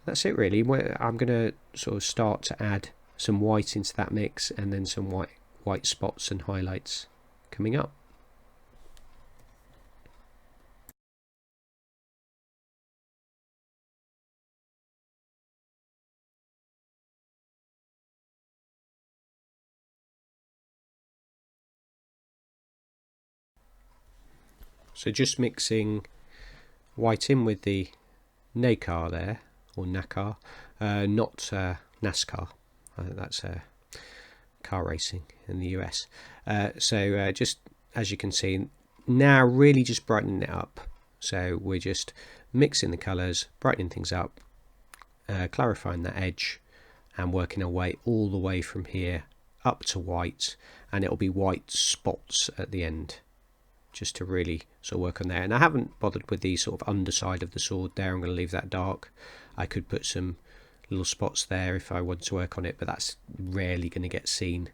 That's it really. I'm going to sort of start to add some white into that mix, and then some white spots and highlights coming up. So just mixing white in with the NACAR there, or NACAR, not NASCAR. That's car racing in the US. So just as you can see now, really just brightening it up. So we're just mixing the colours, brightening things up, clarifying that edge, and working our way all the way from here up to white, and it'll be white spots at the end, just to really sort of work on there. And I haven't bothered with the sort of underside of the sword there. I'm going to leave that dark. I could put some little spots there if I want to work on it, but that's rarely going to get seen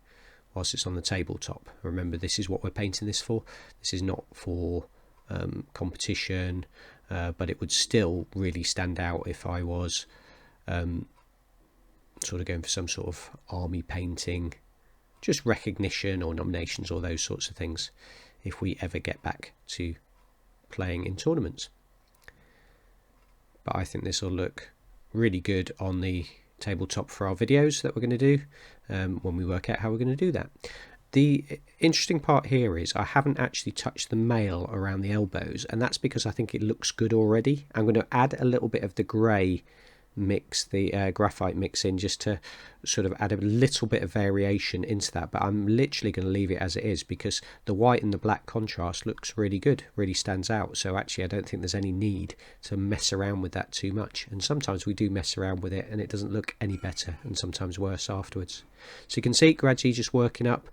whilst it's on the tabletop. Remember, this is what we're painting this for. This is not for competition, but it would still really stand out if I was sort of going for some sort of army painting, just recognition or nominations or those sorts of things, if we ever get back to playing in tournaments. But I think this will look really good on the tabletop for our videos that we're going to do when we work out how we're going to do that. The interesting part here is I haven't actually touched the mail around the elbows, and that's because I think it looks good already. I'm going to add a little bit of the grey mix, the graphite mix in, just to sort of add a little bit of variation into that, but I'm literally going to leave it as it is because the white and the black contrast looks really good, really stands out. So actually I don't think there's any need to mess around with that too much, and sometimes we do mess around with it and it doesn't look any better, and sometimes worse afterwards. So you can see gradually just working up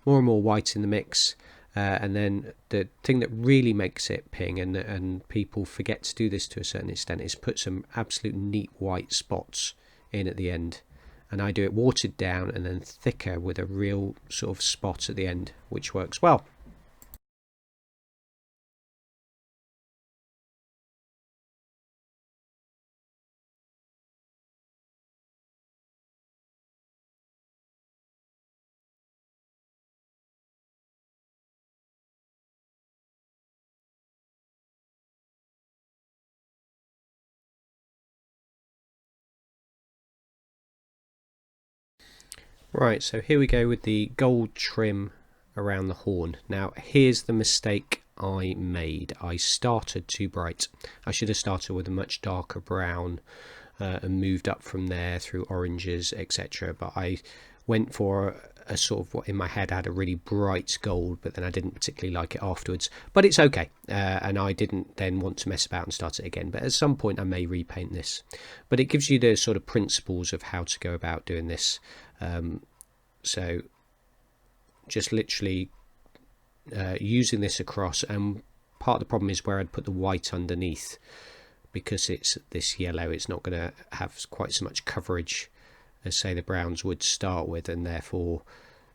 more and more white in the mix. And then the thing that really makes it ping, and people forget to do this to a certain extent, is put some absolute neat white spots in at the end. And I do it watered down and then thicker with a real sort of spot at the end, which works well. Right, so here we go with the gold trim around the horn. Now here's the mistake I made. I started too bright. I should have started with a much darker brown and moved up from there through oranges, etc. But I went for a sort of what in my head had a really bright gold, but then I didn't particularly like it afterwards. But it's okay, and I didn't then want to mess about and start it again. But at some point I may repaint this. But it gives you the sort of principles of how to go about doing this. So just literally using this across, and part of the problem is where I'd put the white underneath, because it's this yellow, it's not going to have quite so much coverage as say the browns would start with, and therefore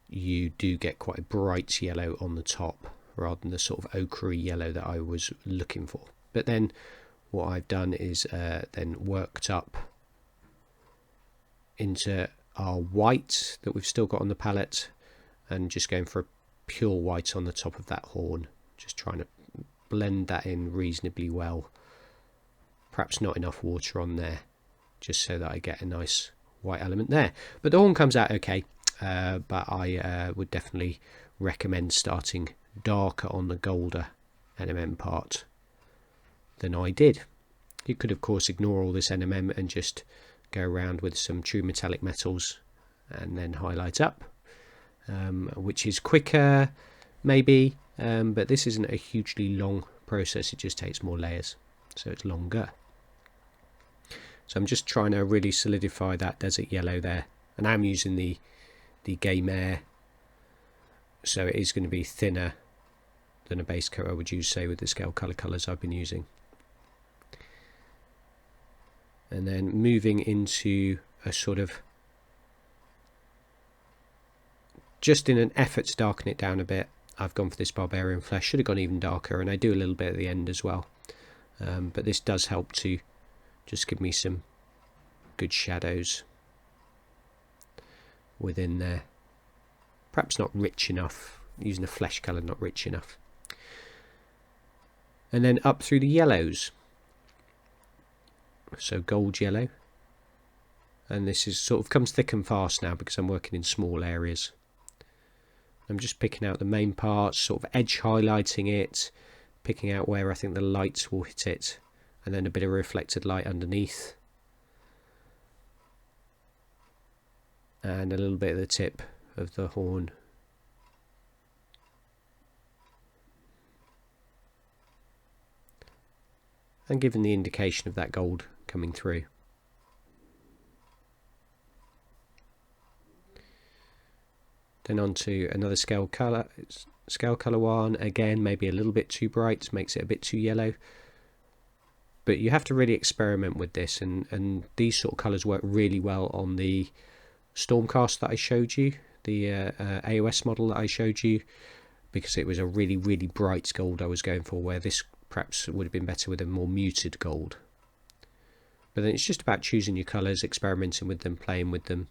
you do get quite a bright yellow on the top rather than the sort of ochre yellow that I was looking for. But then what I've done is then worked up into our white that we've still got on the palette, and just going for a pure white on the top of that horn, just trying to blend that in reasonably well. Perhaps not enough water on there, just so that I get a nice white element there. But the horn comes out okay, but I would definitely recommend starting darker on the golder NMM part than I did. You could of course ignore all this NMM and just go around with some true metallic metals and then highlight up, which is quicker maybe, but this isn't a hugely long process, it just takes more layers, so it's longer. So I'm just trying to really solidify that desert yellow there, and I'm using the game air, so it is going to be thinner than a base coat I would use, say, with the scale colours I've been using. And then moving into a sort of, just in an effort to darken it down a bit, I've gone for this barbarian flesh. Should have gone even darker, and I do a little bit at the end as well, but this does help to just give me some good shadows within there. Perhaps not rich enough, using a flesh colour, not rich enough. And then up through the yellows, so gold yellow, and this is sort of comes thick and fast now because I'm working in small areas. I'm just picking out the main parts, sort of edge highlighting it, picking out where I think the lights will hit it, and then a bit of reflected light underneath, and a little bit of the tip of the horn. And giving the indication of that gold coming through. Then on to another scale colour one, again maybe a little bit too bright, makes it a bit too yellow. But you have to really experiment with this, and these sort of colours work really well on the Stormcast that I showed you, the AOS model that I showed you, because it was a really, really bright gold I was going for, where this perhaps would have been better with a more muted gold. But then it's just about choosing your colours, experimenting with them, playing with them.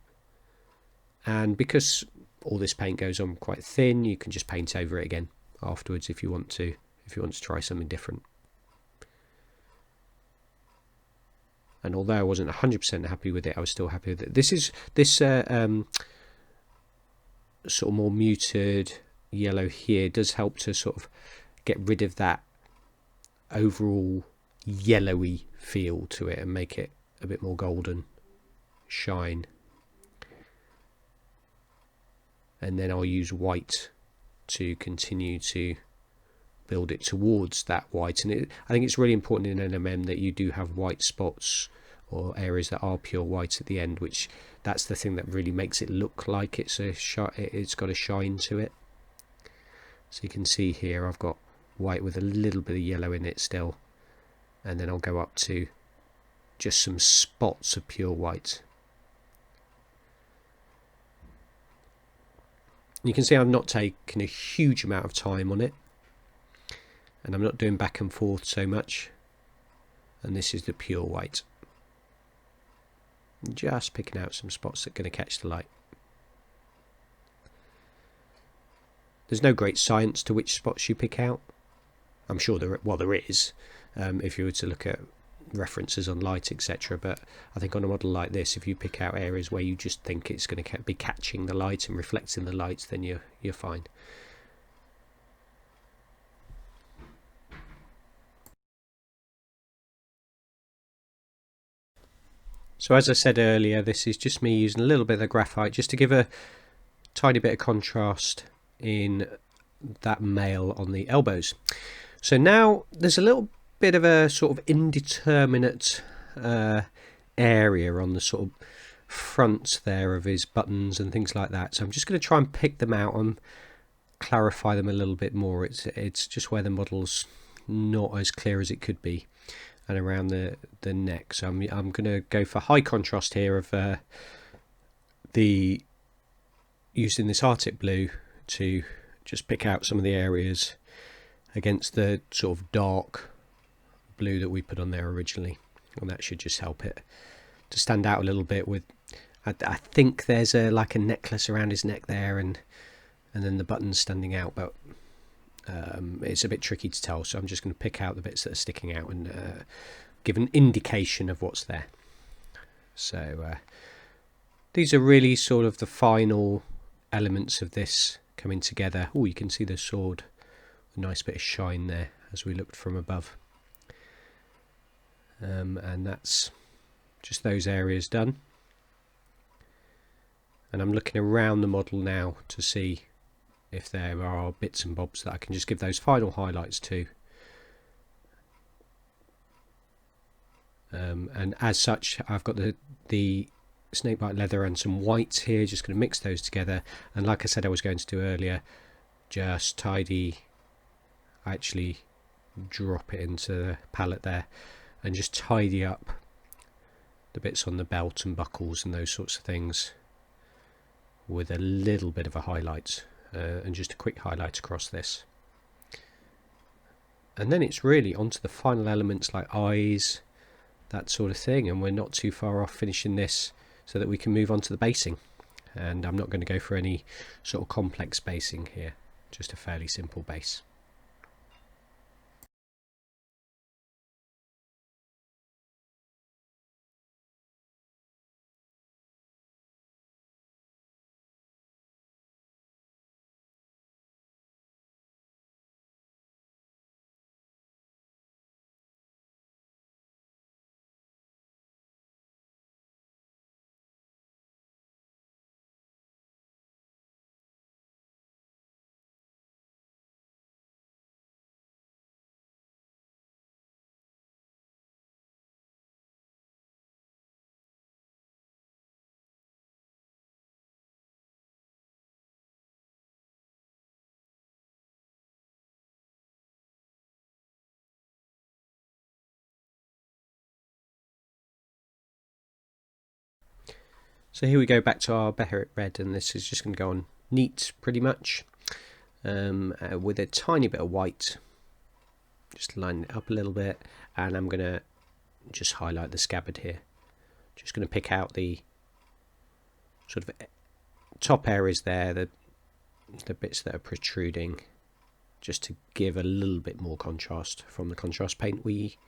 And because all this paint goes on quite thin, you can just paint over it again afterwards if you want to try something different. And although I wasn't 100% happy with it, I was still happy with it. This sort of more muted yellow here does help to sort of get rid of that overall yellowy feel to it and make it a bit more golden shine. And then I'll use white to continue to build it towards that white. And I think it's really important in NMM that you do have white spots or areas that are pure white at the end, which that's the thing that really makes it look like it's got a shine to it. So you can see here I've got white with a little bit of yellow in it still, and then I'll go up to just some spots of pure white. You can see I've not taken a huge amount of time on it, and I'm not doing back and forth so much, and this is the pure white, just picking out some spots that are going to catch the light. There's no great science to which spots you pick out. I'm sure there is, if you were to look at references on light, etc. But I think on a model like this, if you pick out areas where you just think it's going to be catching the light and reflecting the light, then you're fine. So as I said earlier, this is just me using a little bit of the graphite just to give a tiny bit of contrast in that mail on the elbows. So now there's a little bit of a sort of indeterminate area on the sort of front there of his buttons and things like that. So I'm just going to try and pick them out and clarify them a little bit more. It's just where the model's not as clear as it could be, and around the neck. So I'm going to go for high contrast here of using this Arctic blue to just pick out some of the areas against the sort of dark blue that we put on there originally, and that should just help it to stand out a little bit. With I think there's like a necklace around his neck there, and then the buttons standing out, but it's a bit tricky to tell, so I'm just going to pick out the bits that are sticking out and give an indication of what's there. So these are really sort of the final elements of this coming together. Oh, you can see the sword, a nice bit of shine there as we looked from above. and that's just those areas done. And I'm looking around the model now to see if there are bits and bobs that I can just give those final highlights to. And as such, I've got the snakebite leather and some whites here, just going to mix those together. And like I said I was going to do earlier, just actually drop it into the palette there and just tidy up the bits on the belt and buckles and those sorts of things with a little bit of a highlight, and just a quick highlight across this. And then it's really onto the final elements like eyes, that sort of thing, and we're not too far off finishing this so that we can move on to the basing. And I'm not going to go for any sort of complex basing here, just a fairly simple base. So here we go back to our Beherit red, and this is just going to go on neat pretty much, with a tiny bit of white. Just line it up a little bit, and I'm going to just highlight the scabbard here. Just going to pick out the sort of top areas there, the bits that are protruding, just to give a little bit more contrast from the contrast paint we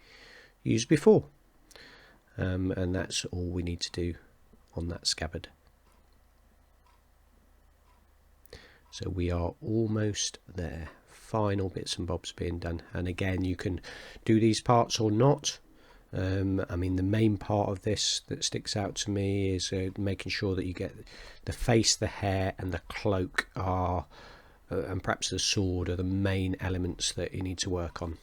used before. And that's all we need to do on that scabbard. So we are almost there. Final bits and bobs being done, and again you can do these parts or not. I mean, the main part of this that sticks out to me is making sure that you get the face, the hair and the cloak are and perhaps the sword are the main elements that you need to work on.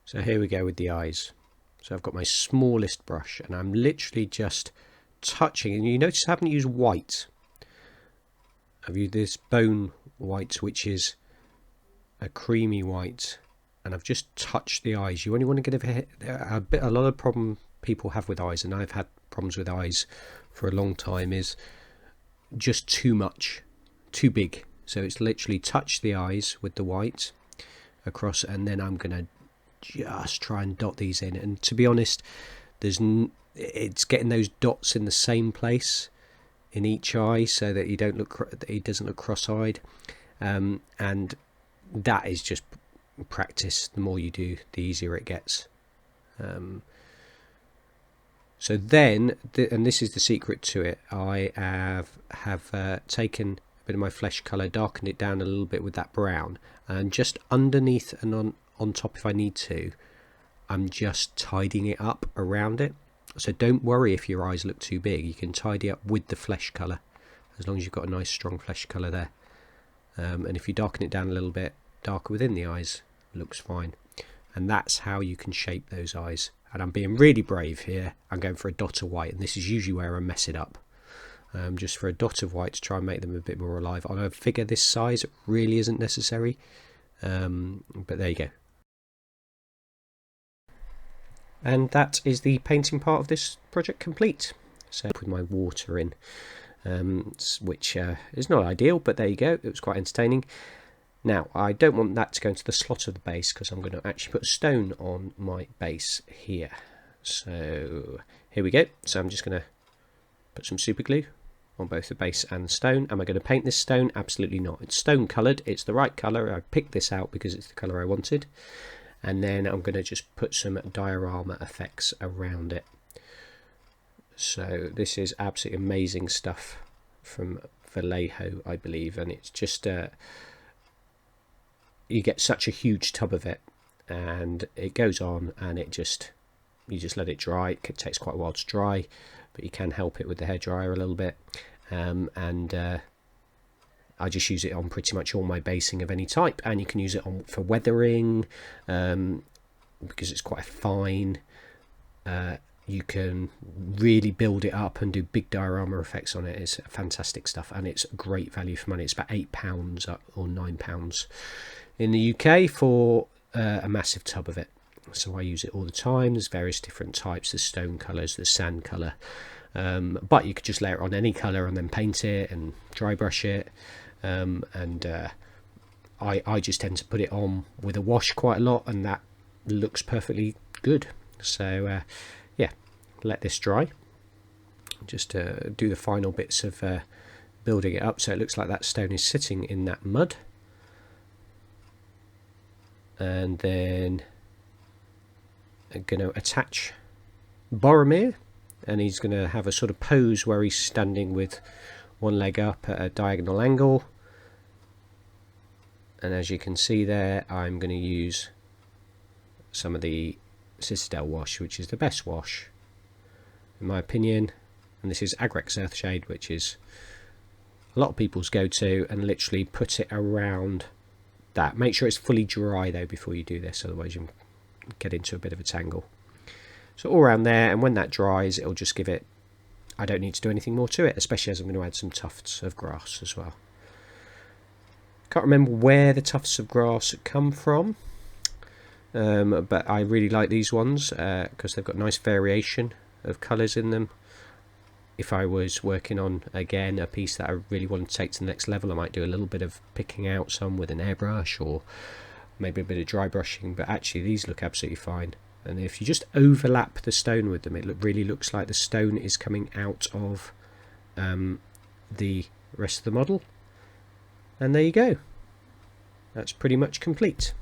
So here we go with the eyes. So I've got my smallest brush and I'm literally just touching, and you notice I haven't used white. I've used this bone white, which is a creamy white, and I've just touched the eyes. You only want to get a lot of problem people have with eyes, and I've had problems with eyes for a long time, is just too much, too big. So it's literally touch the eyes with the white across, and then I'm going to just try and dot these in. And to be honest, it's getting those dots in the same place in each eye so that it doesn't look cross-eyed, and that is just practice. The more you do, the easier it gets. So then, and this is the secret to it, I have taken a bit of my flesh colour, darkened it down a little bit with that brown, and just underneath and on top if I need to, I'm just tidying it up around it. So don't worry if your eyes look too big, you can tidy up with the flesh colour as long as you've got a nice strong flesh colour there. And if you darken it down a little bit darker within the eyes, looks fine. And that's how you can shape those eyes. And I'm being really brave here, I'm going for a dot of white, and this is usually where I mess it up. Just for a dot of white to try and make them a bit more alive. On a figure this size it really isn't necessary, but there you go. And that is the painting part of this project complete. So with my water in, which is not ideal, but there you go, it was quite entertaining. Now I don't want that to go into the slot of the base because I'm going to actually put a stone on my base here. So here we go. So I'm just going to put some super glue on both the base and the stone. Am I going to paint this stone? Absolutely not. It's stone coloured, it's the right colour. I picked this out because it's the colour I wanted. And then I'm going to just put some diorama effects around it. So this is absolutely amazing stuff from Vallejo, I believe, and it's just you get such a huge tub of it, and it goes on, and you just let it dry. It takes quite a while to dry, but you can help it with the hairdryer a little bit, I just use it on pretty much all my basing of any type, and you can use it on for weathering because it's quite fine. You can really build it up and do big diorama effects on it. It's fantastic stuff, and it's great value for money. It's about £8 or £9 in the UK for a massive tub of it. So I use it all the time. There's various different types. There's stone colours, there's sand colour, but you could just layer it on any colour and then paint it and dry brush it. I just tend to put it on with a wash quite a lot, and that looks perfectly good. So yeah, let this dry. Just do the final bits of building it up so it looks like that stone is sitting in that mud. And then I'm going to attach Boromir, and he's going to have a sort of pose where he's standing with one leg up at a diagonal angle. And as you can see there, I'm going to use some of the Citadel wash, which is the best wash in my opinion, and this is Agrex Earthshade, which is a lot of people's go-to, and literally put it around that. Make sure it's fully dry though before you do this, otherwise you get into a bit of a tangle. So all around there, and when that dries, it'll just give it, I don't need to do anything more to it, especially as I'm going to add some tufts of grass as well. Can't remember where the tufts of grass come from, but I really like these ones because they've got nice variation of colours in them. If I was working on, again, a piece that I really want to take to the next level, I might do a little bit of picking out some with an airbrush, or maybe a bit of dry brushing, but actually these look absolutely fine. And if you just overlap the stone with them, it really looks like the stone is coming out of the rest of the model. And there you go. That's pretty much complete.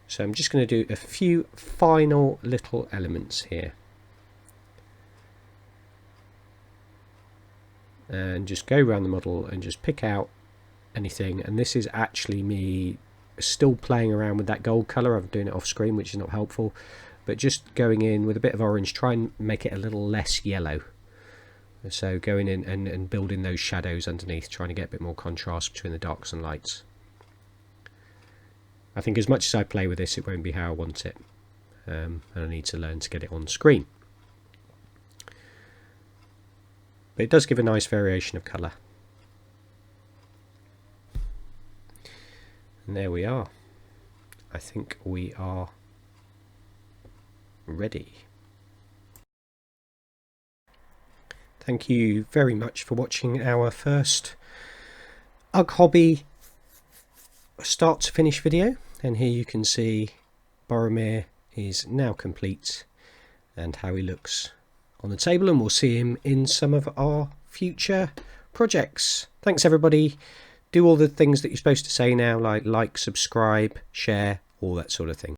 So I'm just going to do a few final little elements here. And just go around the model and just pick out anything. And this is actually me still playing around with that gold colour. I'm doing it off screen, which is not helpful. But just going in with a bit of orange, try and make it a little less yellow. So going in and building those shadows underneath, trying to get a bit more contrast between the darks and lights. I think as much as I play with this, it won't be how I want it. And I need to learn to get it on screen. But it does give a nice variation of colour. And there we are. I think we are ready. Thank you very much for watching our first UGG Hobby start to finish video. And here you can see Boromir is now complete and how he looks on the table, and we'll see him in some of our future projects. Thanks everybody. Do all the things that you're supposed to say now, like, subscribe, share, all that sort of thing.